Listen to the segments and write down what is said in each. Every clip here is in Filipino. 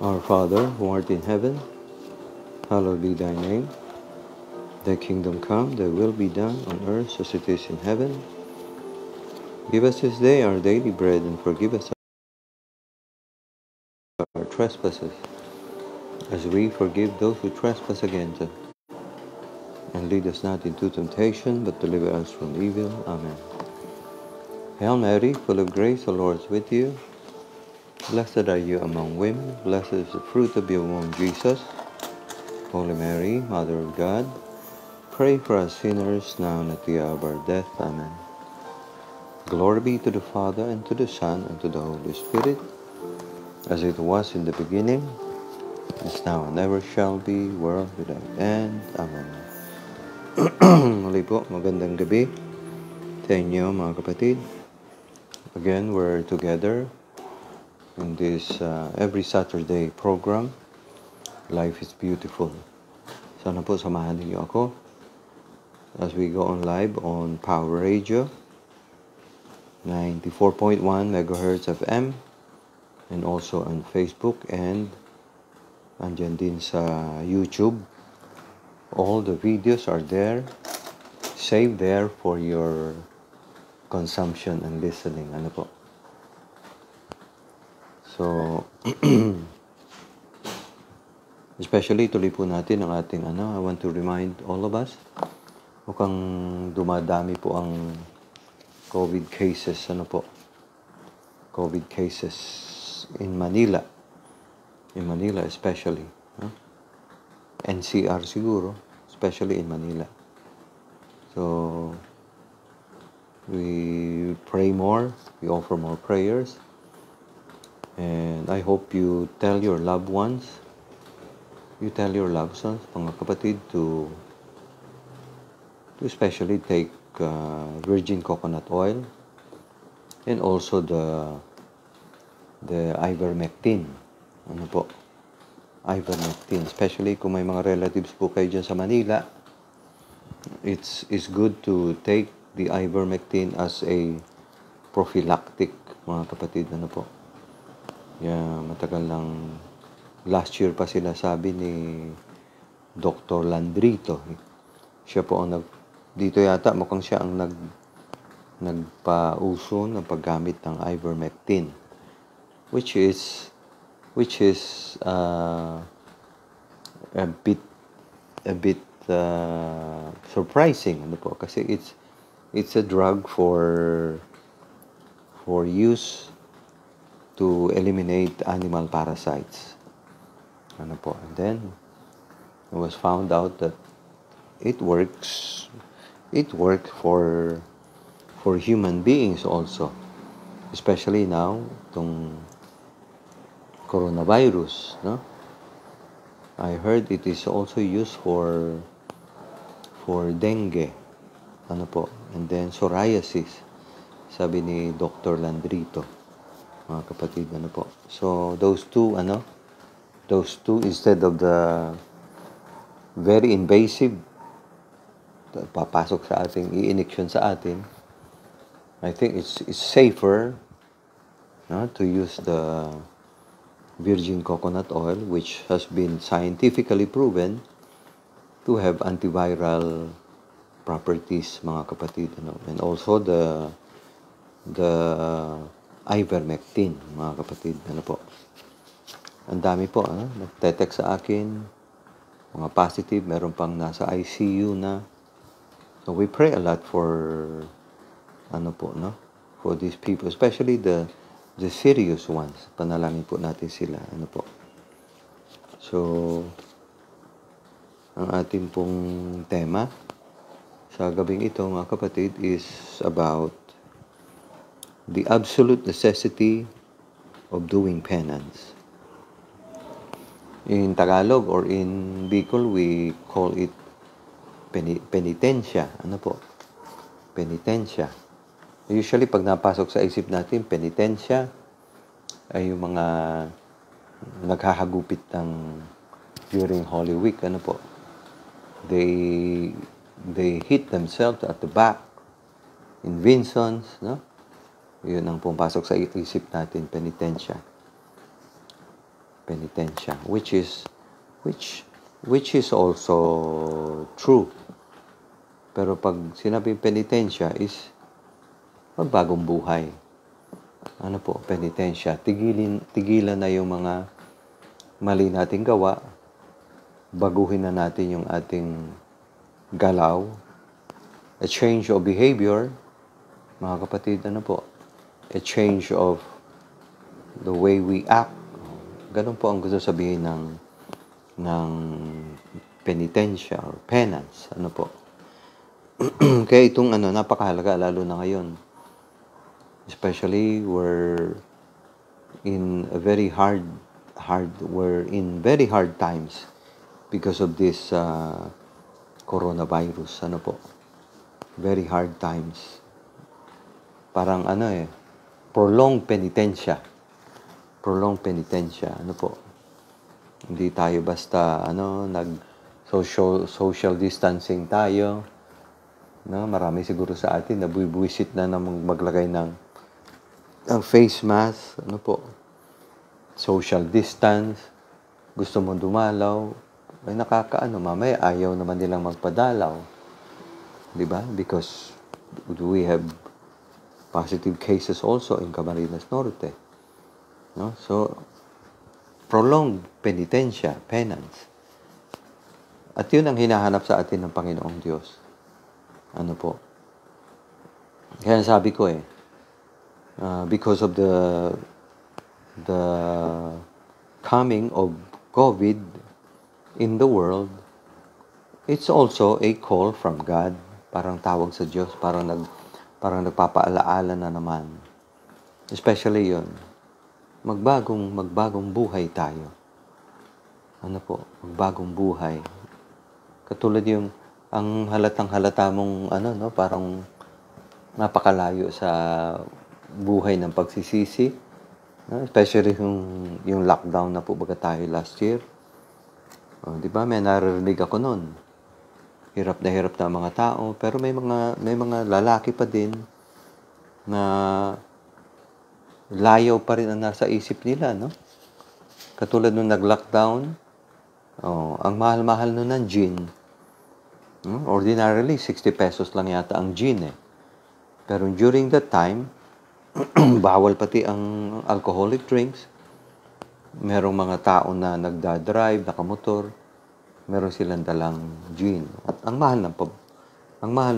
Our Father, who art in heaven, hallowed be thy name. Thy kingdom come, thy will be done on earth as it is in heaven. Give us this day our daily bread, and forgive us our trespasses, as we forgive those who trespass against us. And lead us not into temptation, but deliver us from evil. Amen. Hail Mary, full of grace, the Lord is with you. Blessed are you among women, blessed is the fruit of your womb, Jesus. Holy Mary, Mother of God, pray for us sinners, now and at the hour of our death. Amen. Glory be to the Father, and to the Son, and to the Holy Spirit, as it was in the beginning, is now, and ever shall be, world without end. Amen. Muli po, magandang gabi sa inyo mga kapatid. Again, we're together in this every Saturday program, Life is Beautiful. Sana po samahan niyo ako as we go on live on Power Radio, 94.1 MHz FM, and also on Facebook, and andyan din sa YouTube. All the videos are there, saved there for your consumption and listening. Ano po? So, especially tuloy po natin ang ating I want to remind all of us, mukhang dumadami po ang COVID cases, COVID cases in Manila. In Manila especially. NCR siguro, especially in Manila. So, we pray more, we offer more prayers, and I hope you tell your loved ones, mga kapatid, to especially take virgin coconut oil, and also the ivermectin. Ivermectin, especially kung may mga relatives po kayo dyan sa Manila, it's good to take the ivermectin as a prophylactic, mga kapatid. Matagal lang, last year pa sila sabi ni Dr. Landrito. Siya po ang dito yata mukhang siya ang nagpauso ng paggamit ng ivermectin, which is a bit surprising, kasi it's a drug for use to eliminate animal parasites. And then it was found out that it works for human beings also, especially now itong coronavirus, I heard it is also used for dengue, and then psoriasis, sabi ni Dr. Landrito, mga kapatid. So those two instead of the very invasive papasok sa ating, i-injection sa atin, I think it's safer to use the virgin coconut oil, which has been scientifically proven to have antiviral properties, mga kapatid, and also the ivermectin, mga kapatid. Ang dami po, nagte-text sa akin, mga positive, meron pang nasa ICU na. So we pray a lot for for these people, especially the serious ones. Panalangin po natin sila. So, ang ating pong tema sa gabing ito, mga kapatid, is about the absolute necessity of doing penance. In Tagalog or in Bicol, we call it penitensya. Penitensya. Usually, pag napasok sa isip natin, penitensya ay yung mga naghahagupit during Holy Week. They hit themselves at the back in Vincent's, Yun ang pumapasok sa isip natin, penitensya. Penitensya, which is also true. Pero pag sinabing penitensya is magbagong buhay. Ano po, penitensya. Tigilan na yung mga mali nating gawa. Baguhin na natin yung ating galaw. A change of behavior. Mga kapatid, ano po? A change of the way we act. Ganun po ang gusto sabihin ng penitensya or penance. Ano po? Kaya itong napakahalaga lalo na ngayon. Especially we're in very hard times because of this coronavirus. Ano po? Very hard times. Parang prolonged penitensya. Ano po? Hindi tayo basta social distancing tayo. No, marami siguro sa atin na buwisit na maglagay ng face mask, ano po? Social distance. Gusto mo dumalaw, ay mamaya ayaw naman nilang magpadalaw. 'Di ba? Because we have positive cases also in Camarines Norte. No? So, prolonged penitensya, penance. At yun ang hinahanap sa atin ng Panginoong Diyos. Ano po? Kaya sabi ko because of the coming of COVID in the world, it's also a call from God. Parang tawag sa Diyos, parang nagpapaalaala na naman. Especially yun, magbagong buhay tayo. Ano po? Magbagong buhay. Katulad yung ang halatang-halata mong parang napakalayo sa buhay ng pagsisisi. Especially yung lockdown na po baga tayo last year. Di ba? May naririnig ako noon. Hirap na mga tao, pero may mga lalaki pa din na layaw pa rin ang nasa isip nila, no? Katulad nung nag-lockdown, ang mahal-mahal nun ng gin. Ordinarily, 60 pesos lang yata ang gin Pero during that time, bawal pati ang alcoholic drinks. Merong mga tao na nagda-drive, nakamotor, meron silang dalang gin. At ang mahal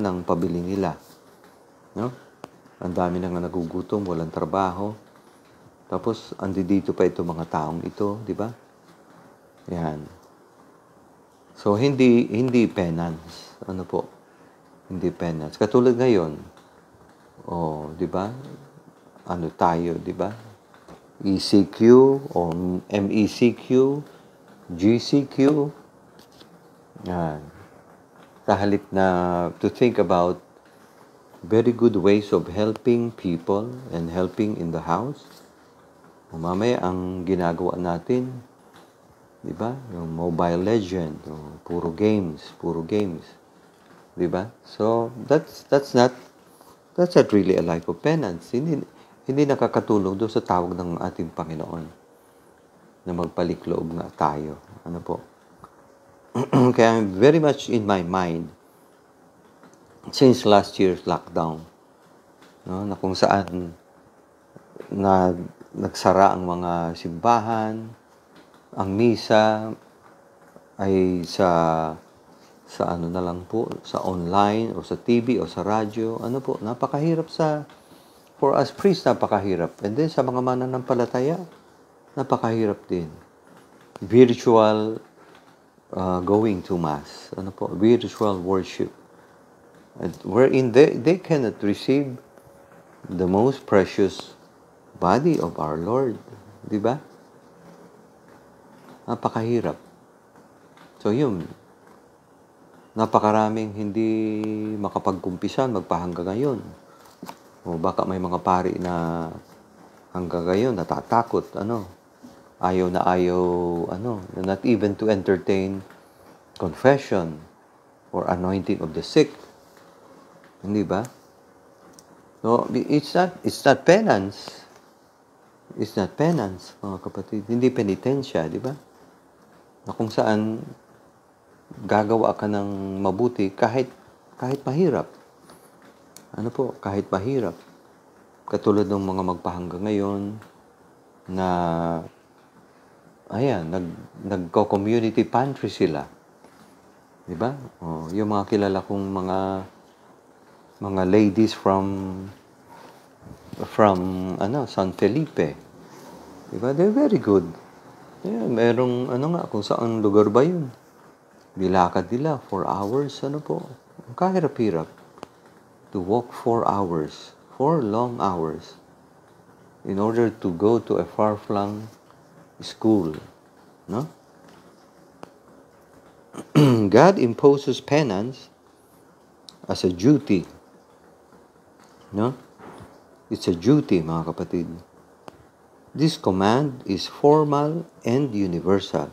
ng pabili nila. No? Ang dami nang nagugutom, walang trabaho. Tapos, dito pa itong mga taong ito, di ba? Yan. So, hindi penance. Ano po? Hindi penance. Katulad ngayon, di ba? Ano tayo, di ba? ECQ o MECQ, GCQ. Yan. Sa halip na to think about very good ways of helping people and helping in the house. Mamaya ang ginagawa natin, di ba? Yung Mobile Legend, puro games. Di ba? So that's not really a life of penance. Hindi nakakatulong doon sa tawag ng ating Panginoon na magpalikloob na tayo. Ano po? Kaya very much in my mind since last year's lockdown, no, na kung saan nagsara ang mga simbahan, ang misa ay sa na lang po, sa online o sa TV o sa radyo. Ano po, napakahirap for us priests, napakahirap. And then sa mga mananampalataya, napakahirap din. Virtual going to Mass. Ano po, virtual worship. Wherein they cannot receive the most precious body of our Lord. Di ba? Napakahirap. So yun, napakaraming hindi makapagkumpisan magpahanggang ngayon. O baka may mga pari na hanggang ngayon natatakot, ayaw, not even to entertain confession or anointing of the sick. Hindi ba? So, it's not penance. is not penance, mga kapatid. Hindi penitensya, di ba? Na kung saan gagawa ka ng mabuti kahit mahirap. Ano po, kahit mahirap. Katulad ng mga magpahanggang ngayon na ayan, nagko-community pantry sila. 'Di ba? Oh, yung mga kilala kong mga ladies from San Felipe. 'Di ba? They're very good. Yeah, merong nga kung saan lugar ba 'yun. Nilakad nila 4 hours, ano po. Ang kahirap-hirap to walk 4 hours, 4 long hours in order to go to a far-flung school, no? God imposes penance as a duty, no? It's a duty, mga kapatid. This command is formal and universal.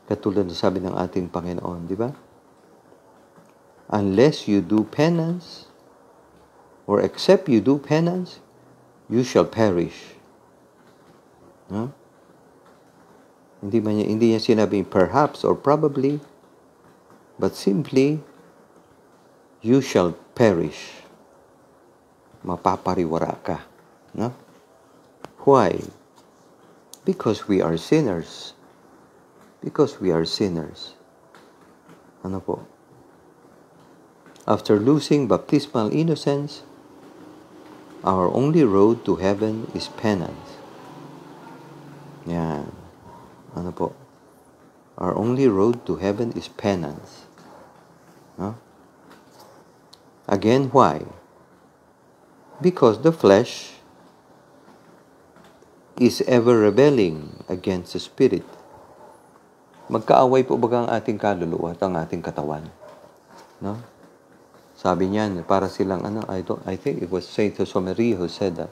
Katulad na sabi ng ating Panginoon, di ba? Unless you do penance, or except you do penance, you shall perish. No? Hindi niya sinabing perhaps or probably, but simply, you shall perish. Mapapariwara ka. No? Why? Because we are sinners. Because we are sinners. Ano po? After losing baptismal innocence, our only road to heaven is penance. Yan. Ano po? Our only road to heaven is penance. No? Again, why? Because the flesh is ever rebelling against the Spirit. Magkaaway po baga ang ating kaluluwa at ang ating katawan. No? Sabi niyan, para silang I think it was Saint Josemaria who said that.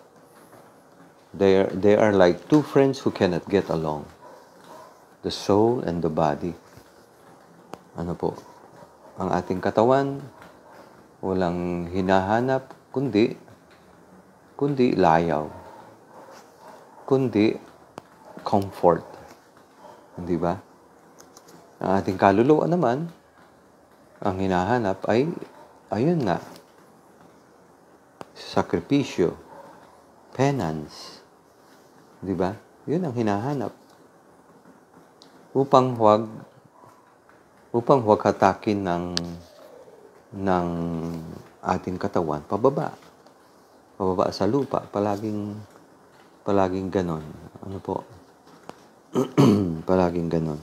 They are like two friends who cannot get along. The soul and the body. Ano po? Ang ating katawan, walang hinahanap, kundi layaw. Kundi comfort. Hindi ba? Ang ating kaluluwa naman, ang hinahanap ay, ayun nga, sakripisyo, penance. Di ba? Yun ang hinahanap. Upang huwag hatakin ng ating katawan pababa sa lupa, palaging ganon. Ano po? Palaging ganon.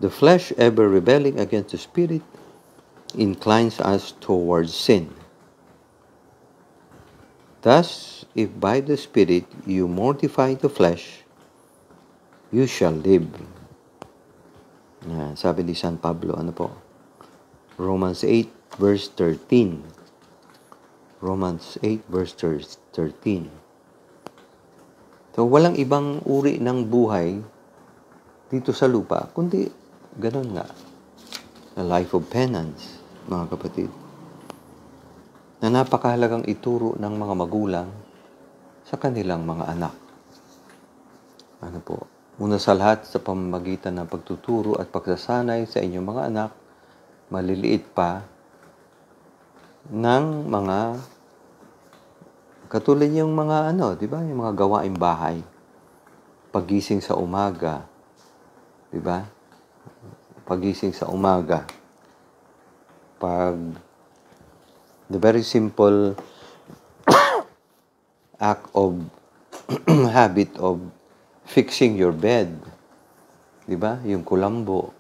The flesh, ever rebelling against the Spirit, inclines us towards sin. Thus, if by the Spirit you mortify the flesh, you shall live. Sabi ni San Pablo, ano po? Romans 8, verse 13. Romans 8, verse 13. So, walang ibang uri ng buhay dito sa lupa, kundi ganun nga. A life of penance, mga kapatid. Na napakahalagang ituro ng mga magulang sa kanilang mga anak. Ano po? Una sa lahat, sa pamamagitan ng pagtuturo at pagsasanay sa inyong mga anak, maliliit pa, ng mga katulad yung mga di ba? Yung mga gawaing bahay. Pagising sa umaga, di ba? Pagising sa umaga. The very simple act of habit of fixing your bed. Di ba? Yung kulambo.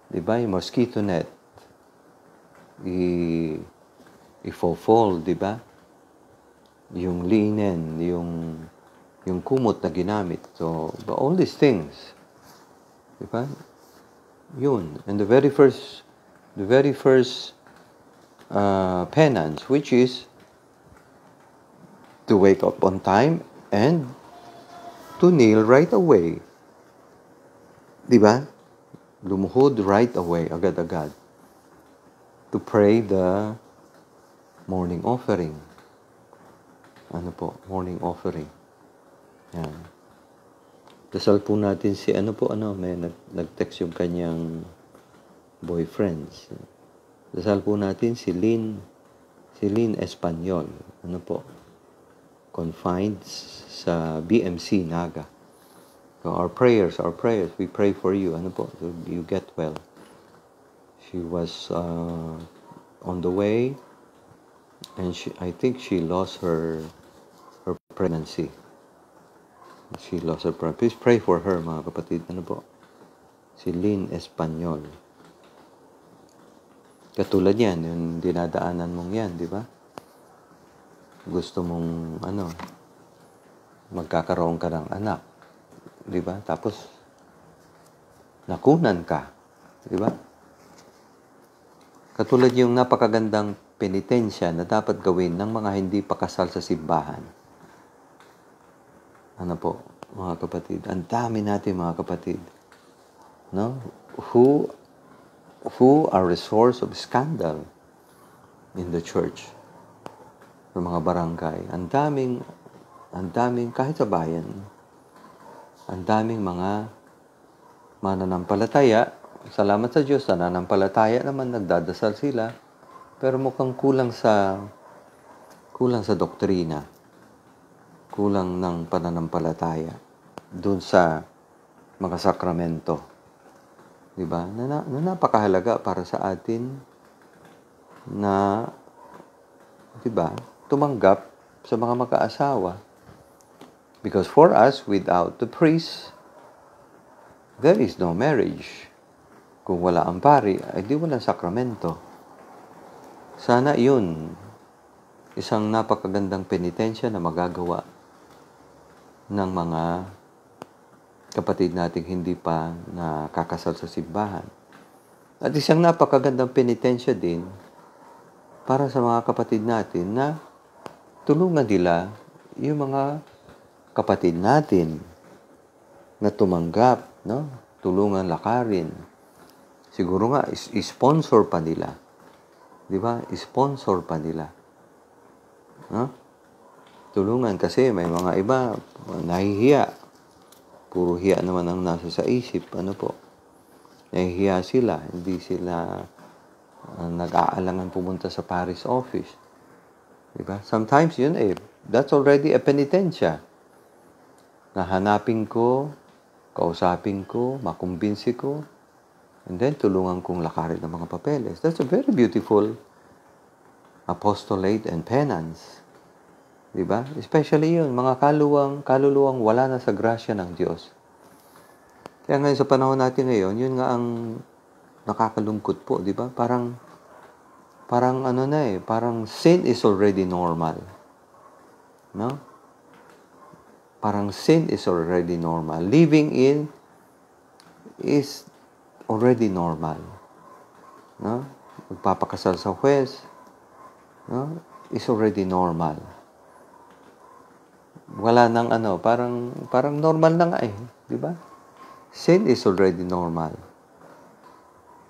Di ba? Yung mosquito net. I-fold, di ba? Yung linen, yung kumot na ginamit. So, all these things. Di ba? Yun. And the very first penance, which is to wake up on time and to kneel right away. Diba? Lumuhod right away, agad-agad. To pray the morning offering. Morning offering. Yan. Dasal po natin si may nag-text yung kanyang boyfriends. Dasal po natin si Lynn Espanyol. Confined sa BMC Naga. So our prayers, we pray for you. So you get well. She was on the way, and I think she lost her pregnancy. She lost her pregnancy. Please pray for her, mga kapatid. Si Lynn Espanyol. Katulad yan, yung dinadaanan mong yan, di ba? Gusto mong, magkakaroon ka ng anak. Di ba? Tapos, nakunan ka. Di ba? Katulad yung napakagandang penitensya na dapat gawin ng mga hindi pa kasal sa simbahan. Mga kapatid? Ang dami natin, mga kapatid. No? Who are a source of scandal in the church? Sa mga barangay. Ang daming, kahit sa bayan, ang daming mga mananampalataya. Salamat sa Diyos, nananampalataya naman, nagdadasal sila. Pero mukhang kulang sa doktrina. Kulang ng pananampalataya doon sa mga sakramento. Diba? Na napakahalaga para sa atin na, diba, tumanggap sa mga mag-aasawa. Because for us, without the priest, there is no marriage. Kung wala ang pari, ay di walang sakramento. Sana yun, isang napakagandang penitensya na magagawa ng mga kapatid nating hindi pa nakakasal sa simbahan. At isang napakagandang penitensya din para sa mga kapatid natin na tulungan nila yung mga kapatid natin na tumanggap, no? Tulungan lakarin. Siguro nga, sponsor pa nila. Di ba? Sponsor pa nila. No? Tulungan kasi may mga iba nahihiya. Puro hiya naman ang nasa sa isip. Nahihiya sila. Hindi sila nag-aalangan pumunta sa parish office. Diba? Sometimes yun that's already a penitensya. Nahanapin ko, kausapin ko, makumbinsi ko, and then tulungan kong lakarin ng mga papeles. That's a very beautiful apostolate and penance. Diba? Especially yun, mga kaluluwang wala na sa grasya ng Diyos. Kaya ngayon sa panahon natin ngayon, yun nga ang nakakalungkot po, diba? Parang parang sin is already normal. No? Parang sin is already normal. Living in is already normal. No? Magpapakasal sa huwes, no? Is already normal. Wala nang parang normal na nga di ba? Sin is already normal.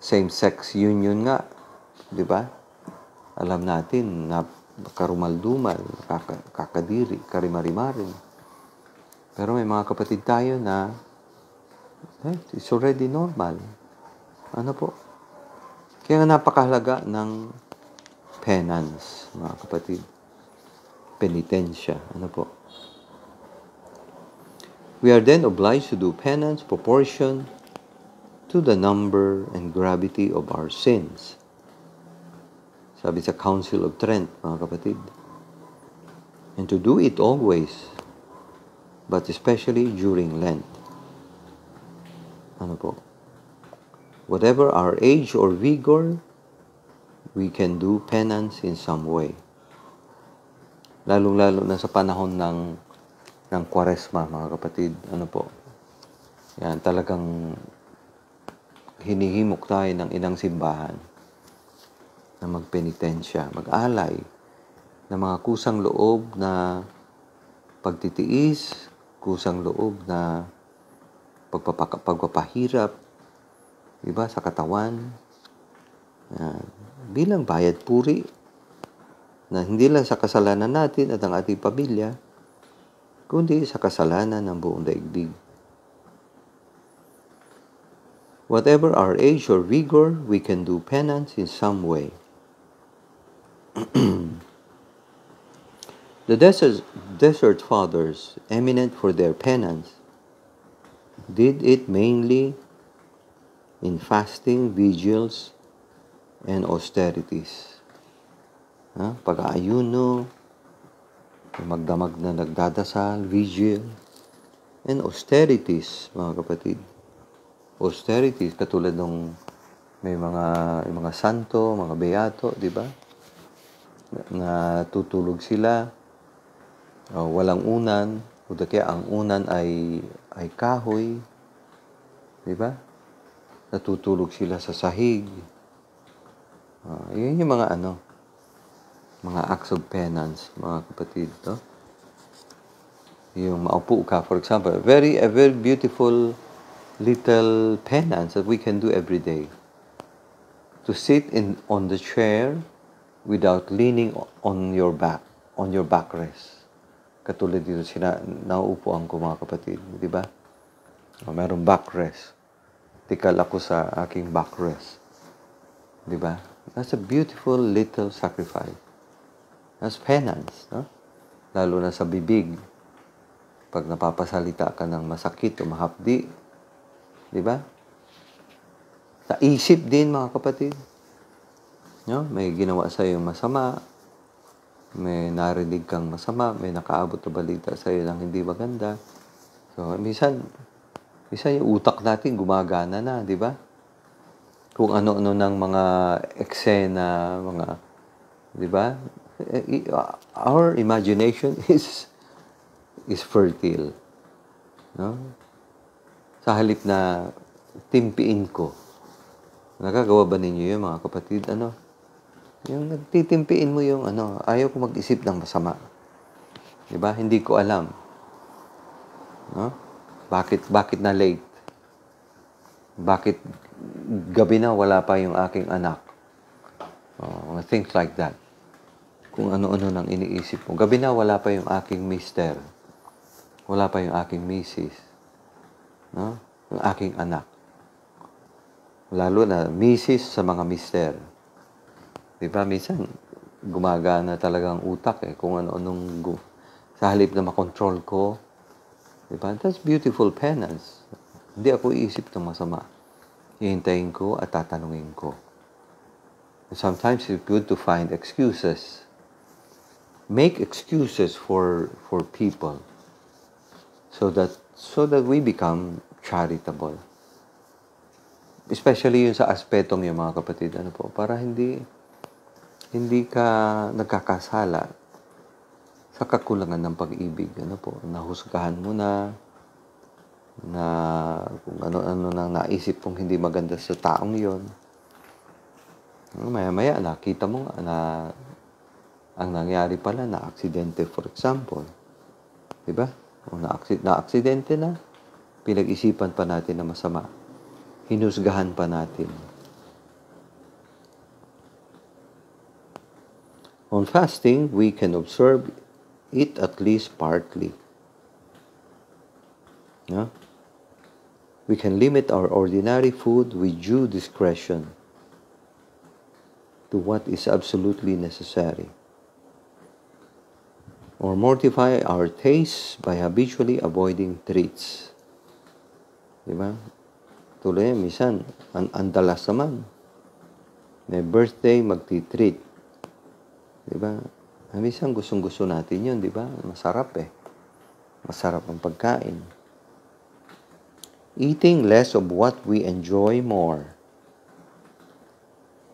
Same-sex union nga, di ba? Alam natin na karumal-dumal, kakadiri, karimari-marin. Pero may mga kapatid tayo na it's already normal. Kaya napakahalaga ng penance, mga kapatid. Penitensya. We are then obliged to do penance proportion to the number and gravity of our sins. Sabi sa Council of Trent, mga kapatid. And to do it always, but especially during Lent. Whatever our age or vigor, we can do penance in some way. Lalong-lalo na sa panahon ng Kwaresma, mga kapatid. Yan, talagang hinihimok tayo ng inang simbahan na magpenitensya, mag-alay ng mga kusang loob na pagtitiis, kusang loob na pagpapahirap, diba, sa katawan. Yan. Bilang bayad puri na hindi lang sa kasalanan natin at ang ating pamilya, kundi sa kasalanan ng buong daigdig. Whatever our age or vigor, we can do penance in some way. The desert fathers, eminent for their penance, did it mainly in fasting, vigils, and austerities. Pag-aayuno, magdamag na nagdadasal, vigil, and austerities, mga kapatid. Austerities, katulad ng may mga santo, mga beato, di ba? Na tutulog sila, walang unan, o kaya ang unan ay kahoy, di ba? Natutulog sila sa sahig. Yun yung mga acts of penance, mga kapatid, no? Yung maupo ka, for example, a very beautiful little penance that we can do every day. To sit on the chair without leaning on your backrest. Katulad dito, nauupuan ko, mga kapatid, di ba? Merong backrest. Tikal ako sa aking backrest. Di ba? That's a beautiful little sacrifice. That's penance, no? Lalo na sa bibig. Pag napapasalita ka ng masakit o mahapdi, di ba? Sa isip din, mga kapatid. No? May ginawa sa iyo masama, may narinig kang masama, may nakaabot na balita sa iyo ng hindi maganda. So, minsan yung utak natin gumagana na, di ba? Kung ano-ano ng mga eksena, di ba? Our imagination is fertile. No? Sa halip na timpiin ko. Nagagawa ba ninyo yun, mga kapatid? Yung nagtitimpiin mo yung ayaw ko mag-isip ng masama. Diba? Hindi ko alam. No? Bakit na late? Bakit gabi na wala pa yung aking anak? Things like that. Kung ano-ano nang iniisip mo. Gabi na wala pa yung aking mister. Wala pa yung aking misis. No? Yung aking anak. Lalo na misis sa mga mister. Diba? Minsan, gumagana talagang utak kung ano-anong sa halip na makontrol ko. Diba? That's beautiful penance. Hindi ako iisip ng masama. Hihintayin ko at tatanungin ko. And sometimes it's good to find excuses. Make excuses for people. So that we become charitable. Especially yun sa aspetong yung mga kapatid, para hindi ka nagkakasala sa kakulangan ng pag-ibig, nahusgahan mo na kung ano-ano nang naisip mong hindi maganda sa taong yon. Maya-maya, nakita mo na ang nangyari pala na aksidente, for example. Diba? O na-aksidente na, pinag-isipan pa natin na masama. Hinusgahan pa natin. On fasting, we can observe it at least partly. Yeah? We can limit our ordinary food with due discretion to what is absolutely necessary. Or mortify our tastes by habitually avoiding treats. Diba? Tuloy, minsan, ang dalas naman. May birthday, magti-treat. Diba? Minsan, gustong-gusto natin yun, diba? Masarap Masarap ang pagkain. Eating less of what we enjoy more.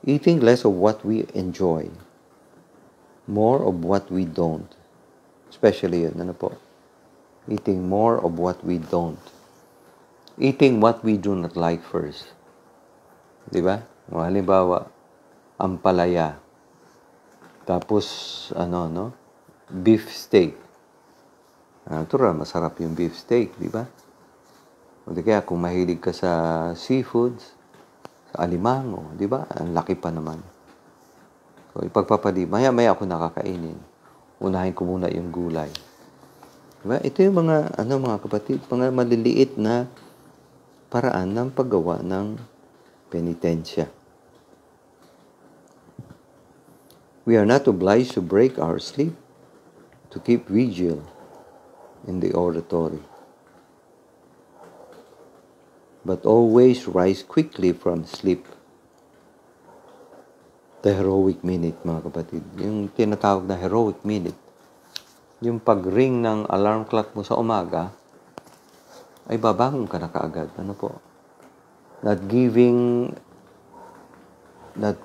Eating less of what we enjoy. More of what we don't. Especially yun, eating more of what we don't. Eating what we do not like first. Diba? Halimbawa, ampalaya. Tapos, beef steak. Masarap yung beef steak, diba? O kaya kung mahilig ka sa seafoods, sa alimango, diba? Ang laki pa naman. So, maya-maya ako nakakainin. Unahin ko muna yung gulay. Diba? Ito yung mga kapatid, mga maliliit na paraan ng paggawa ng penitensya. We are not obliged to break our sleep to keep vigil in the oratory, but always rise quickly from sleep. The heroic minute, mga kapatid. Yung tinatawag na heroic minute. Yung pag-ring ng alarm clock mo sa umaga, ay babangon ka na kaagad. Ano po? Not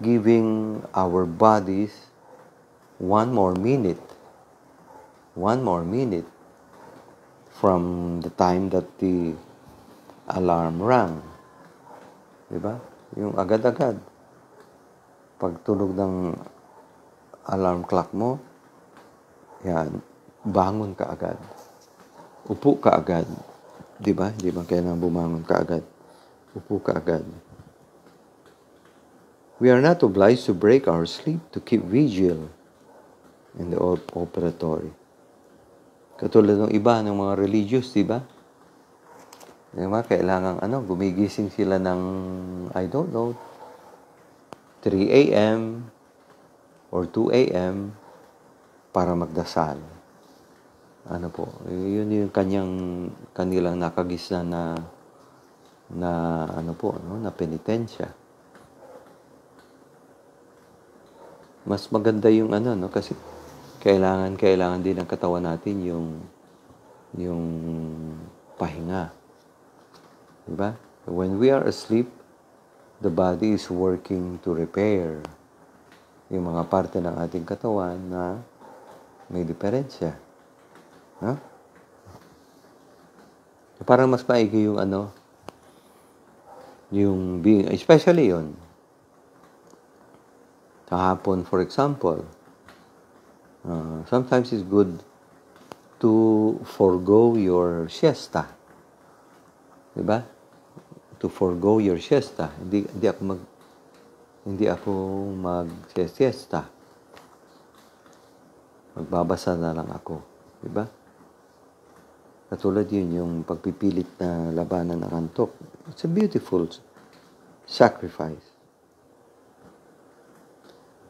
giving our bodies one more minute from the time that the alarm rang. Diba? Yung agad-agad. Pagtunog ng alarm clock mo, yan, bangon ka agad. Upo ka agad. Diba? Di ba kailangan bumangon ka agad? Upo ka agad. We are not obliged to break our sleep to keep vigil in the operatory. Katulad ng iba, ng mga religious, diba? Diba? Kailangan, gumigising sila ng, I don't know, 3 a.m. or 2 a.m. para magdasal. Ano po, yun yung kanilang nakagisna na penitensya. Mas maganda yung kasi kailangan din ng katawan natin yung pahinga. Diba? When we are asleep, the body is working to repair yung mga parte ng ating katawan na may diferensya. Huh? Parang mas maigi yung yung being, especially yun. Kahapon, for example, sometimes it's good to forgo your siesta. Diba? To forgo your siesta. Hindi ako mag-siesta. Magbabasa na lang ako. Diba? Katulad yun, yung pagpipilit na labanan ng antok. It's a beautiful sacrifice.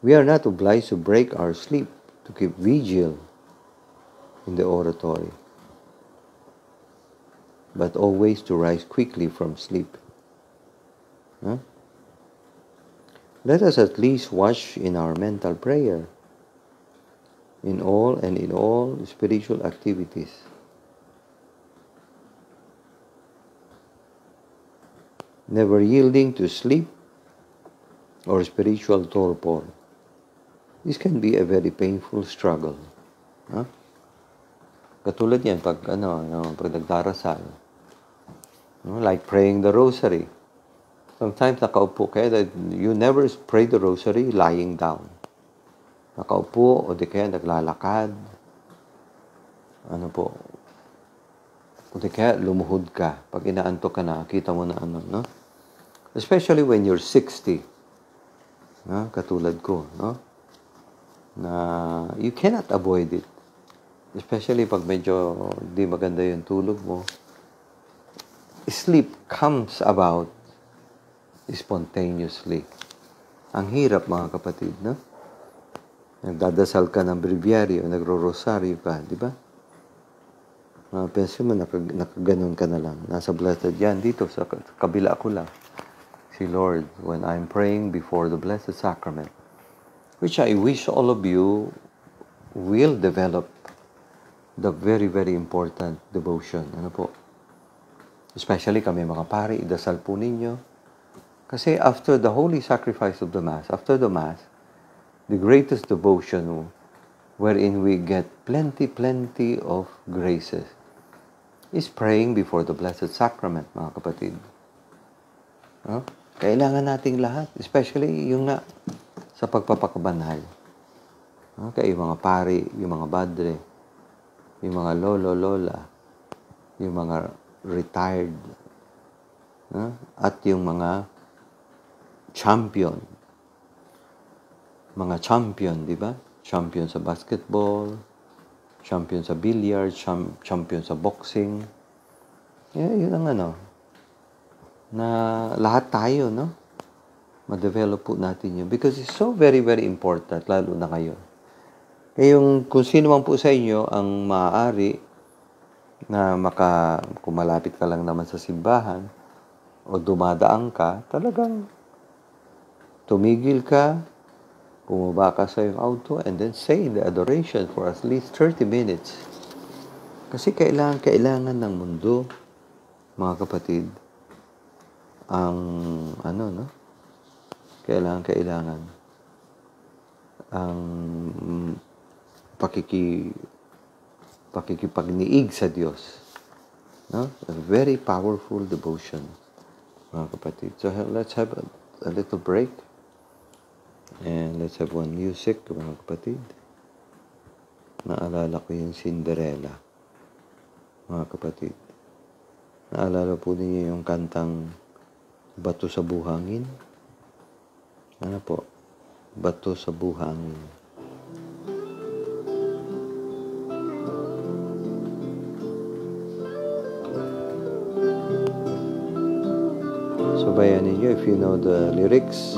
We are not obliged to break our sleep to keep vigil in the oratory, but always to rise quickly from sleep. Huh? Let us at least watch in our mental prayer, in all spiritual activities. Never yielding to sleep or spiritual torpor. This can be a very painful struggle. Huh? Katulad yan, pag nagdarasal. Like praying the rosary. Sometimes nakaupo kayo that you never pray the rosary lying down. Nakaupo o di kaya naglalakad. O di kaya lumuhod ka. Pag inaantok ka na, kita mo na no? Especially when you're 60. Katulad ko, no? Na you cannot avoid it. Especially pag medyo di maganda yung tulog mo. Sleep comes about spontaneously. Ang hirap, mga kapatid, no? Nagdadasal ka ng breviaryo, nagro-rosaryo ka, di ba? Penso mo, nakaganon ka na lang. Nasa blessed yan, dito, sa kabila ko lang. Si Lord, when I'm praying before the Blessed Sacrament, which I wish all of you will develop the very, very important devotion. Ano po? Especially kami mga pari, idasal po ninyo. Kasi after the holy sacrifice of the Mass, after the Mass, the greatest devotion wherein we get plenty of graces is praying before the Blessed Sacrament, mga kapatid. Kailangan nating lahat, especially yung sa pagpapakabanal. Kaya yung mga pari, yung mga padre, yung mga lolo, lola, yung mga retired, at yung mga champion mga champion, di ba? Champion sa basketball, champion sa billiard, champion sa boxing. Yun ang na lahat tayo, no? Ma-develop po natin yun. Because it's so very, very important, lalo na ngayon. Kung sino man po sa inyo ang maaari na kung malapit ka lang naman sa simbahan o dumadaan ka, talagang tumigil ka, bumaba ka sa iyong auto, and then say the adoration for at least 30 minutes. Kasi kailangan ng mundo, mga kapatid, ang kailangan ang pakikipagniig sa Diyos, no? A very powerful devotion, mga kapatid. So let's have a little break and let's have one music, mga kapatid. Naalala ko yung Cinderella, mga kapatid. Naalala po ninyo yung kantang Bato sa Buhangin? Ano po? Bato sa Buhangin. Sabayan ninyo if you know the lyrics.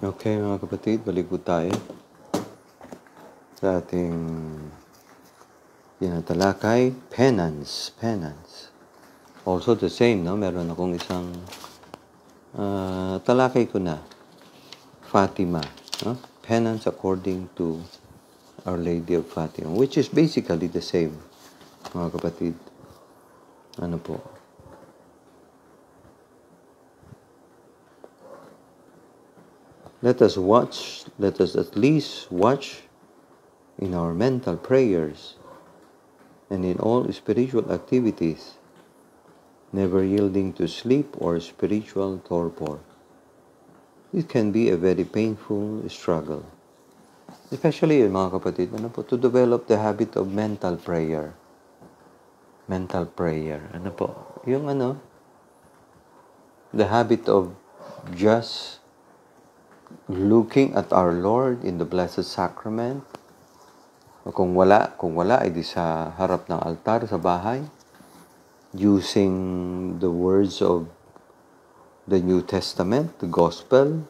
Okay, mga kapatid, balik po tayo sa ating tinatalakay, penance. Also the same, no? Meron akong isang talakay ko na, Fatima. Penance according to Our Lady of Fatima, which is basically the same, mga kapatid. Ano po? Let us at least watch in our mental prayers and in all spiritual activities, never yielding to sleep or spiritual torpor. It can be a very painful struggle. Especially, mga kapatid, to develop the habit of mental prayer. Mental prayer. Yung the habit of just looking at our Lord in the Blessed Sacrament. Kung wala, ay di sa harap ng altar sa bahay, using the words of the New Testament, the Gospel,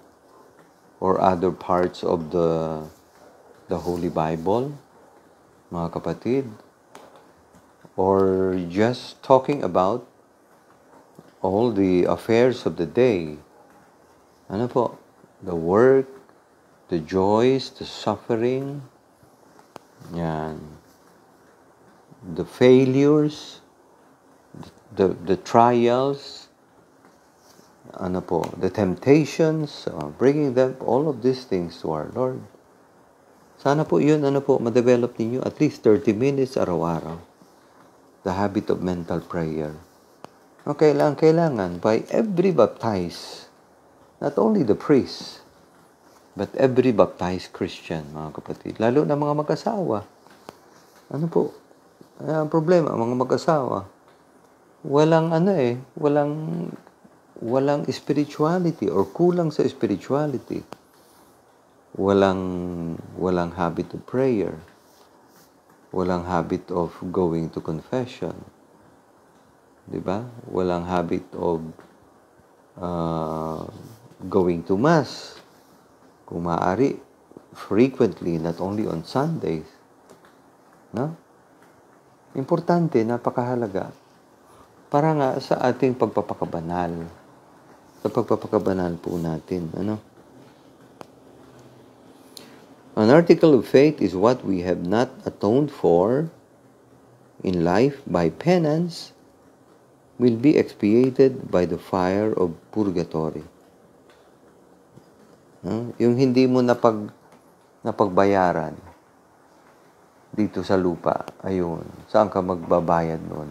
or other parts of the Holy Bible, mga kapatid, or just talking about all the affairs of the day. The work, the joys, the suffering, yan, the failures, the trials, the temptations, bringing them, all of these things to our Lord. Sana po yun, ma-develop ninyo at least 30 minutes araw-araw. The habit of mental prayer. Kailangan by every baptized, not only the priest, but every baptized Christian, mga kapatid. Lalo na mga mag-asawa. Ang problema, mga mag-asawa. Walang spirituality or kulang sa spirituality. Walang habit of prayer. Walang habit of going to confession. Diba? Walang habit of going to Mass. Kung maaari, frequently, not only on Sundays. No? Importante, napakahalaga. Para nga sa ating pagpapakabanal. Sa pagpapakabanal po natin. An article of faith is what we have not atoned for in life by penance will be expiated by the fire of purgatory. Yung hindi mo napagbayaran dito sa lupa, ayun, saan ka magbabayad nun?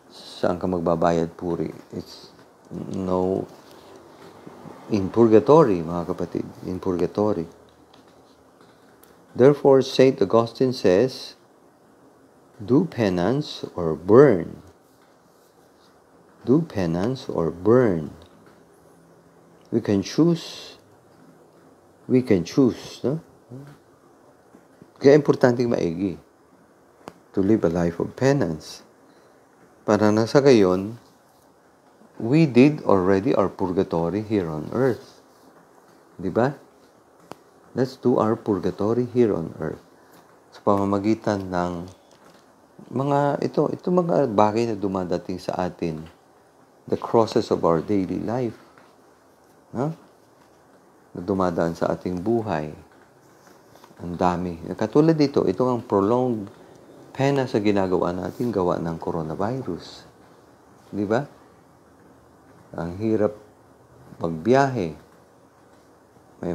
Saan ka magbabayad, puri? It's in purgatory, mga kapatid, in purgatory. Therefore, St. Augustine says, do penance or burn. Do penance or burn. We can choose. No? Kaya importante maigi to live a life of penance. Para na sa gayon, we did already our purgatory here on earth. Diba? Let's do our purgatory here on earth. Sa pamamagitan ng ito mga bagay na dumadating sa atin, the crosses of our daily life. Na dumadaan sa ating buhay. Ang dami. Katulad dito, ito ang prolonged pena sa ginagawa natin gawa ng coronavirus. Di ba? Ang hirap magbiyahe. May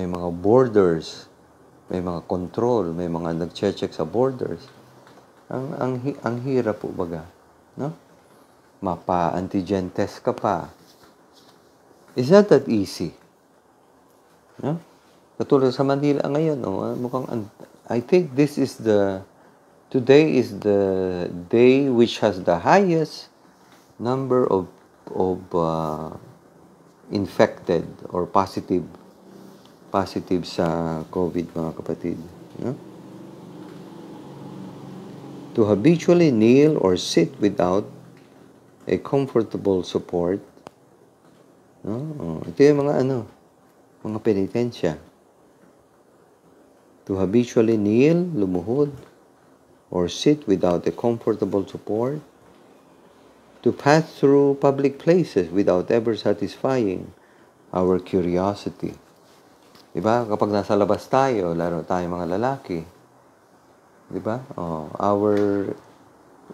mga borders, may mga control, may mga nagche-check sa borders. Ang hirap po baga, no? Mapa-antigen test ka pa. Is not that easy? No? Katulad sa Manila ngayon, I think today is the day which has the highest number of infected or positive sa COVID, mga kapatid. No? To habitually kneel or sit without a comfortable support. No? Ito yung mga penitensya. To habitually kneel, lumuhod, or sit without a comfortable support. to pass through public places without ever satisfying our curiosity. Diba? Kapag nasa labas tayo, laro tayo mga lalaki, diba?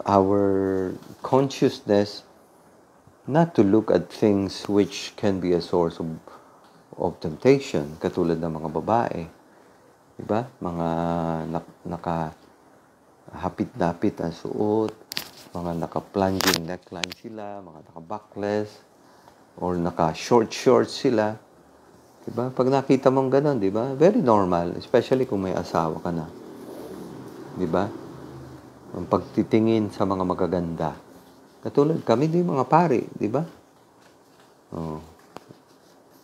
Our consciousness not to look at things which can be a source of temptation, katulad ng mga babae. Diba? Mga naka-hapit-dapit ang suot, mga naka-plunging neckline sila, mga naka-backless, or naka-short shorts sila. Diba? Pag nakita mong ganun, diba? Very normal, especially kung may asawa ka na. Diba? Ang pagtitingin sa mga magaganda. Katulad kami din mga pari, diba? Oh.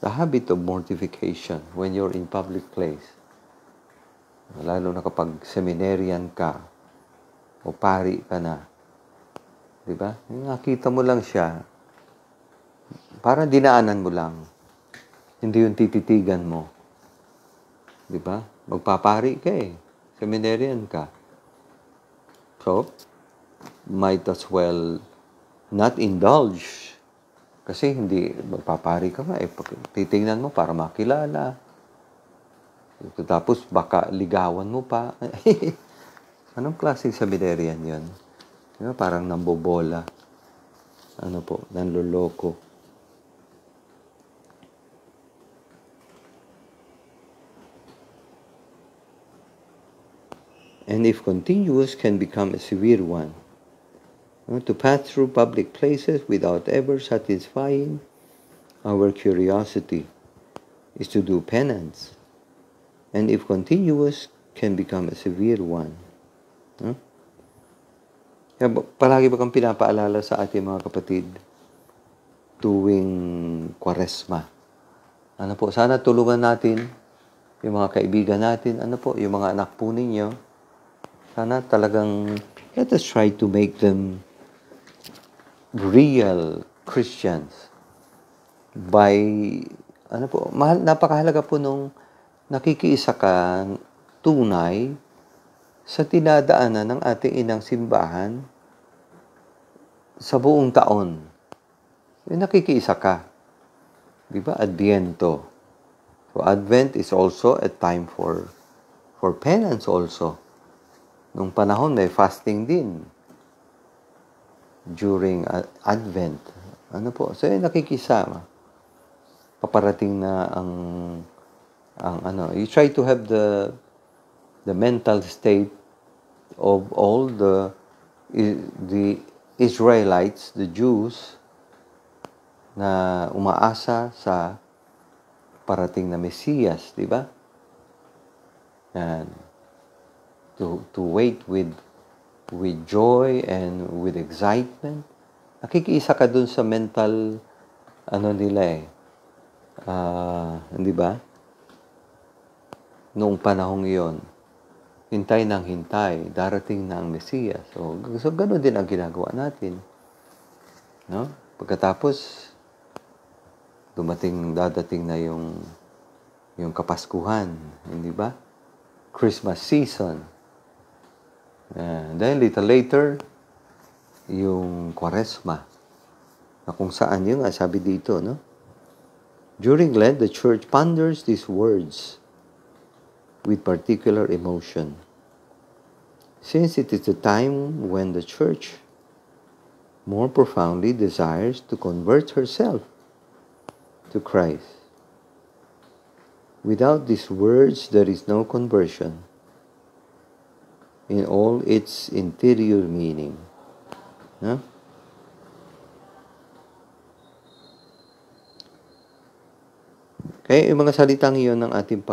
The habit of mortification when you're in public place. Lalo na kapag seminarian ka o pari ka na. Diba? Nakita mo lang siya, parang dinaanan mo lang. Hindi yung tititigan mo. Diba? Magpapari ka eh. Seminarian ka. So, might as well not indulge. Kasi hindi, magpapari ka nga eh. Titingnan mo para makilala. Tapos baka ligawan mo pa. Anong klaseng seminarian yun? Diba? Parang nambobola. Ano po, nanloloko. And if continuous, can become a severe one. To pass through public places without ever satisfying our curiosity is to do penance. And if continuous, can become a severe one. Kaya palagi ba kang pinapaalala sa ating mga kapatid tuwing Kwaresma? Ano po, sana tulungan natin yung mga kaibigan natin, ano po, yung mga anak po ninyo. Sana talagang let us try to make them real Christians by, ano po, napakahalaga po nung nakikiisa ka tunay sa tinadaanan ng ating inang simbahan sa buong taon. Nakikiisa ka. Diba? Adviento. So, Advent is also a time for penance also. Nung panahon may fasting din during Advent. Ano po? So, nakikisama. Paparating na ang ano, you try to have the mental state of all the Israelites, the Jews, na umaasa sa parating na Mesiyas, di ba? And to wait with joy and with excitement. Nakikiisa ka dun sa mental ano nila eh. Di ba? Noong panahong iyon, hintay ng hintay, darating na ang Mesiyas. So gano'n din ang ginagawa natin. No? Pagkatapos, dadating na yung Kapaskuhan, hindi ba? Christmas season. Then little later, yung Kwaresma, na kung saan yung sabi dito, no? During Lent, the Church ponders these words with particular emotion, since it is the time when the Church more profoundly desires to convert herself to Christ. Without these words, there is no conversion in all its interior meaning. Huh? Kaya yung mga salitang iyon ng ating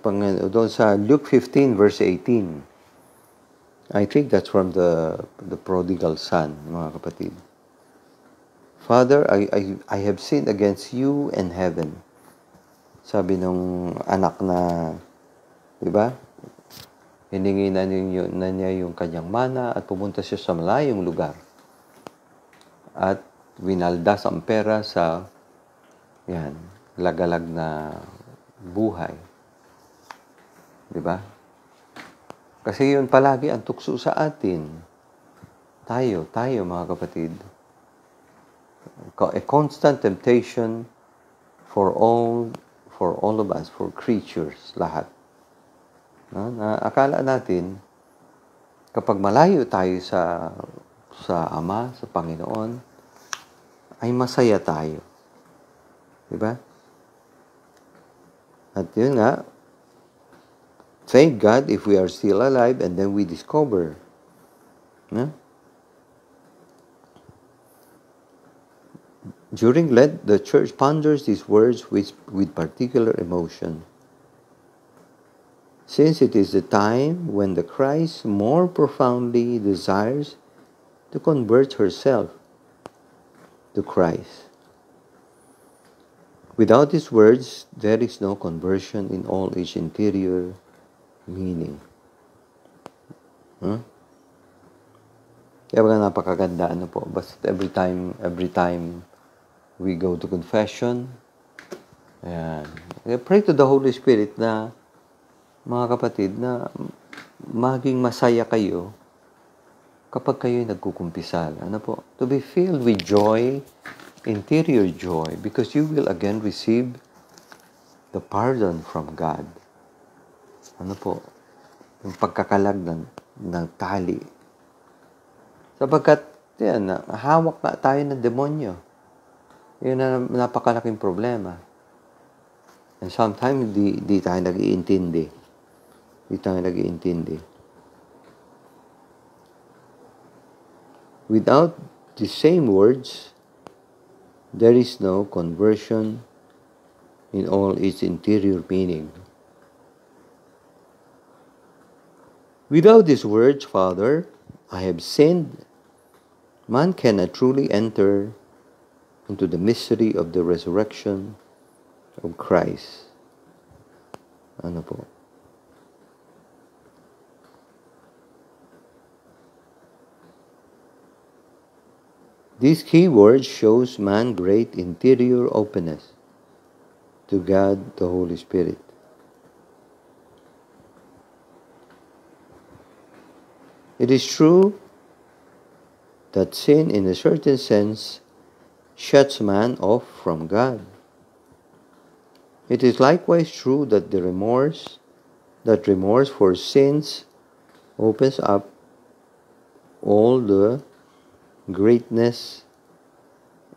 Panginoon, doon sa Luke 15 verse 18, I think that's from the prodigal son, mga kapatid. Father, I have sinned against you and heaven. Sabi nung anak na, di ba? Hiningi na niya yung kanyang mana at pumunta siya sa malayong lugar. At winaldas ang pera sa, lagalag na buhay. Di ba? Kasi yun palagi ang tukso sa atin. Tayo mga kapatid. a constant temptation for all of us, for creatures, lahat. No? Na akala natin, kapag malayo tayo sa Ama, sa Panginoon, ay masaya tayo. Diba? At yun nga, thank God if we are still alive and then we discover. No? During Lent, the Church ponders these words with particular emotion, since it is the time when the Christ more profoundly desires to convert herself to Christ. Without these words, there is no conversion in all its interior meaning. Kaya napakaganda, po. Basta every time we go to confession, ayan, pray to the Holy Spirit na, mga kapatid, na maging masaya kayo kapag kayo nagkukumpisal. To be filled with joy, interior joy, because you will again receive the pardon from God. Yung pagkakalag ng tali. Sapagkat, yan, hawak na tayo ng demonyo. Yun na napakalaking problema. And sometimes, di tayo nag-iintindi. Without the same words, there is no conversion in all its interior meaning. Without these words, Father, I have sinned, man cannot truly enter into the mystery of the resurrection of Christ. These key words shows man great interior openness to God, the Holy Spirit. It is true that sin, in a certain sense, shuts man off from God. It is likewise true that remorse for sins opens up all the greatness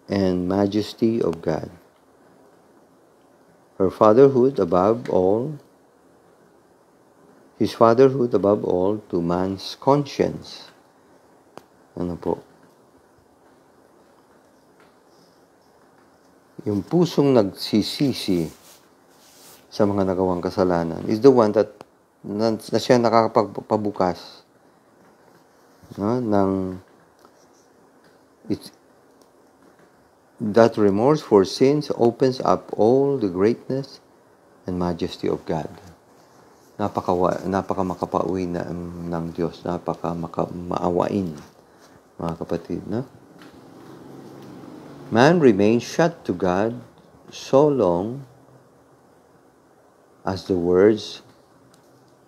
and majesty of God. His fatherhood above all to man's conscience. Yung pusong nagsisisi sa mga nagawang kasalanan is the one that na siya nakakapagpabukas, ng that remorse for sins opens up all the greatness and majesty of God. Napaka makapauwi ng Diyos, maawain, mga kapatid, Man remains shut to God so long as the words,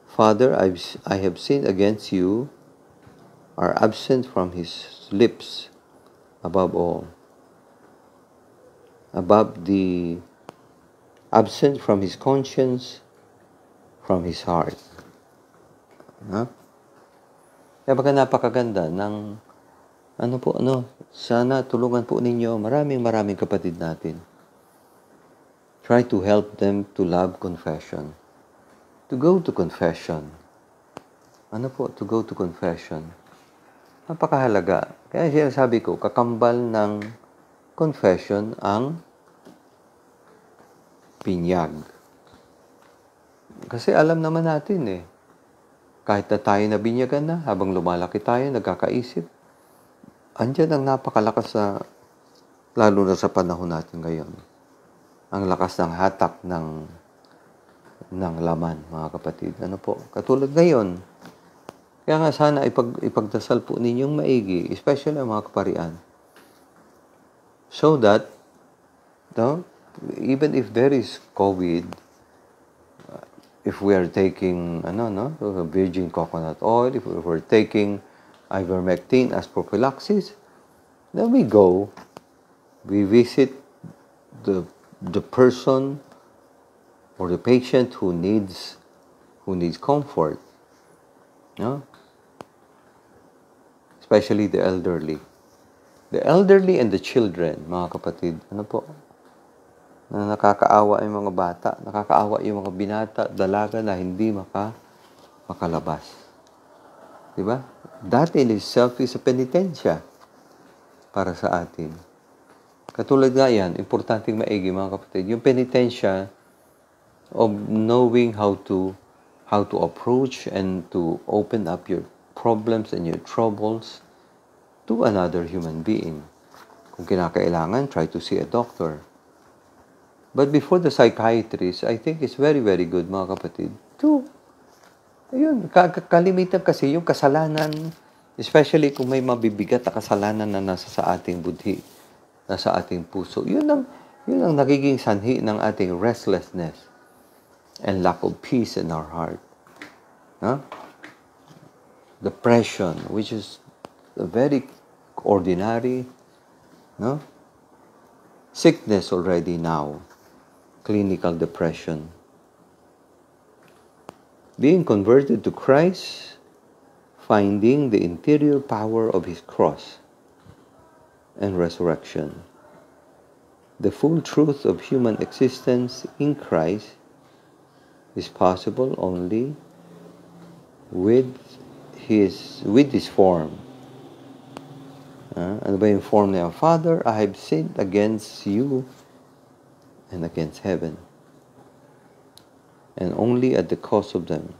Father, I have sinned against you, are absent from his lips, above absent from his conscience, from his heart. Kaya baka napakaganda ng sana tulungan po ninyo maraming kapatid natin. Try to help them to love confession. To go to confession. To go to confession. Napakahalaga. Kaya sinasabi ko, kakambal ng confession ang binyag. Kasi alam naman natin kahit na tayo nabinyagan na, habang lumalaki tayo, nagkakaisip, andyan ang napakalakas lalo na sa panahon natin ngayon, ang lakas ng hatak ng laman, mga kapatid. Katulad ngayon, kaya nga sana ipagdasal po ninyong maigi, especially ang mga kaparian, so that, even if there is COVID, if we are taking, virgin coconut oil, if we're taking ivermectin as prophylaxis, then we go We visit the person or the patient who needs comfort, no? Especially the elderly. The elderly and the children, mga kapatid, ano po, na nakakaawa yung mga bata, nakakaawa yung mga binata, dalaga na hindi makalabas. Diba? That in itself is a penitensya para sa atin. Katulad nga yan, importanteng maigi mga kapatid, yung penitensya of knowing how to approach and to open up your problems and your troubles to another human being. Kung kinakailangan, try to see a doctor. But before the psychiatrist, I think it's very, very good, mga kapatid, to, ayun, kalimitan kasi yung kasalanan, especially kung may mabibigat na kasalanan na nasa sa ating budhi, nasa ating puso, yun ang nagiging sanhi ng ating restlessness and lack of peace in our heart. Huh? Depression, which is a very ordinary, no? Sickness already now, clinical depression. Being converted to Christ, finding the interior power of His cross and resurrection. The full truth of human existence in Christ is possible only with His form. Ano ba yung form niya? Father, I have sinned against you and against heaven, and only at the cost of them.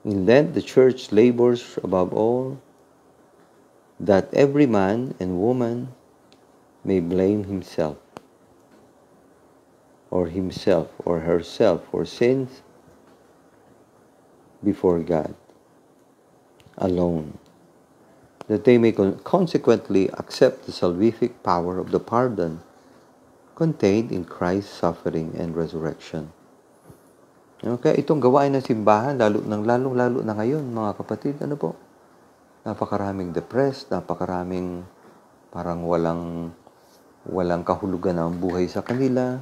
In Lent, the Church labors above all that every man and woman may blame himself or herself for sins before God alone, that they may consequently accept the salvific power of the pardon contained in Christ's suffering and resurrection. Okay, itong gawain ng simbahan, lalo na ngayon, mga kapatid, ano po? Napakaraming depressed, napakaraming parang walang kahulugan ang buhay sa kanila.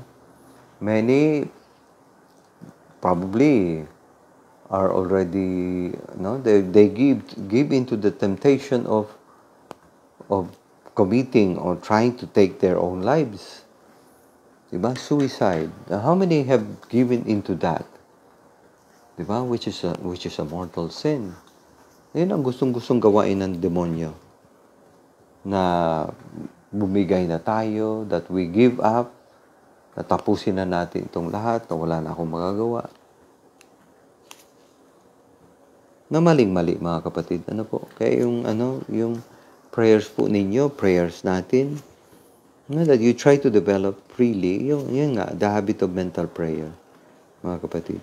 Many probably are already, they give into the temptation of committing or trying to take their own lives. Diba? Suicide. How many have given into that? Diba? Which is a mortal sin. Yun ang gustong-gustong gawain ng demonyo. Na bumigay na tayo, that we give up, natapusin na natin itong lahat, na wala na akong magagawa. Na maling-mali, mga kapatid. Ano po? Kaya yung prayers po ninyo, prayers natin, that you try to develop freely, yun nga, the habit of mental prayer, mga kapatid.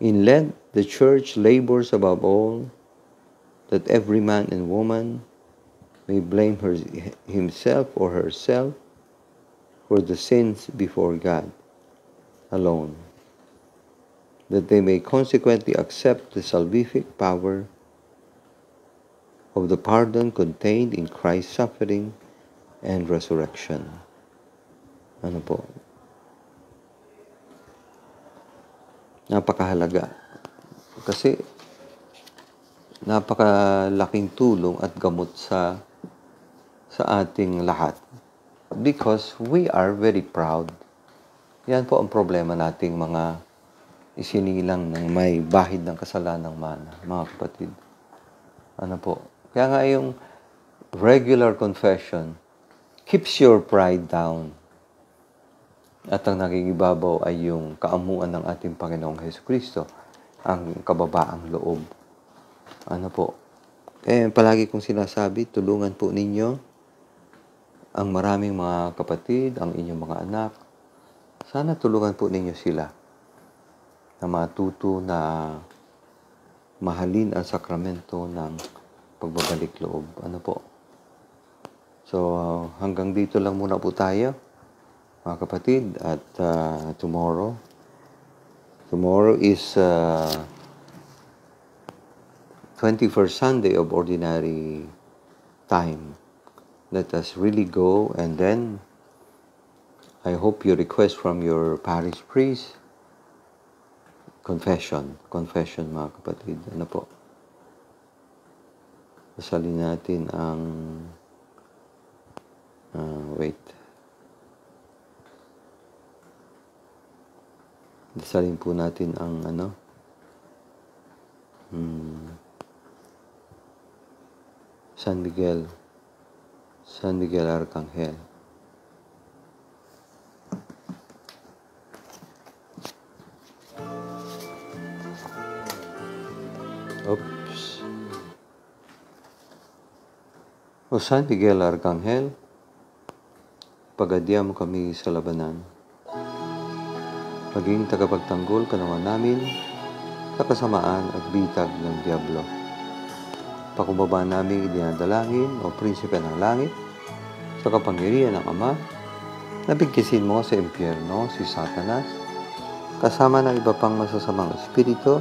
In Lent, the Church labors above all that every man and woman may blame himself or herself for the sins before God alone, that they may consequently accept the salvific power of the pardon contained in Christ's suffering and resurrection. Ano po? Napakahalaga. Kasi napakalaking tulong at gamot sa ating lahat. Because we are very proud. Yan po ang problema nating mga isinilang ng may bahid ng kasalanang mana, mga kapatid. Ano po? Kaya nga yung regular confession keeps your pride down. At ang nagigibabaw ay yung kaamuan ng ating Panginoong Hesukristo, ang kababaang loob. Ano po? Kaya palagi kong sinasabi, tulungan po ninyo ang maraming mga kapatid, ang inyong mga anak. Sana tulungan po ninyo sila na matuto na mahalin ang sakramento ng pagbabalik loob. Ano po? So, hanggang dito lang muna po tayo, mga kapatid. At tomorrow is 21st Sunday of Ordinary time. Let us really go, and then I hope you request from your parish priest, confession mga kapatid. Ano po? Pasalin natin ang Pasalin po natin ang San Miguel Arcangel. Oops. O San Miguel Arcangel, pagadian mo kami sa labanan. Maging tagapagtanggol ka naman namin sa kasamaan at bitag ng Diablo. Pakumbaba namin idinadalangin o prinsipe ng langit sa kapangyarihan ng Ama, nabigkisin mo sa impyerno si Satanas, kasama ng iba pang masasamang espiritu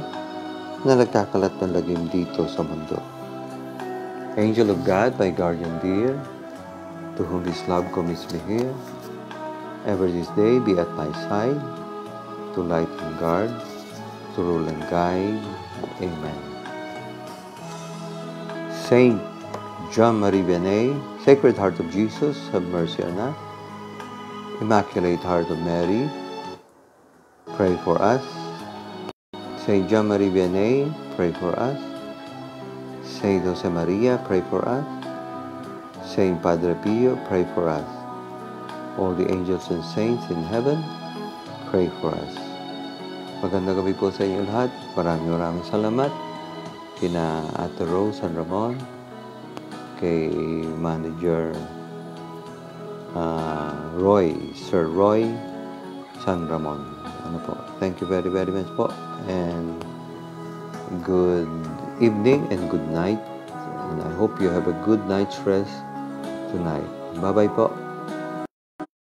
na nagkakalat ng lagim dito sa mundo. Angel of God, my guardian dear, to whom His love commits me here, ever this day be at my side, to light and guard, to rule and guide. Amen. Saint John Marie Vianney, Sacred Heart of Jesus, have mercy on us. Immaculate Heart of Mary, pray for us. Saint John Marie Vianney, pray for us. Saint Jose Maria, pray for us. Saint Padre Pio, pray for us. All the angels and saints in heaven, pray for us. Magandang gabi po sa inyo lahat. Maraming salamat. Kina Ate Rose San Ramon, kay Manager Sir Roy San Ramon. Thank you very, very much po. And good evening and good night. And I hope you have a good night's rest tonight. Bye-bye po.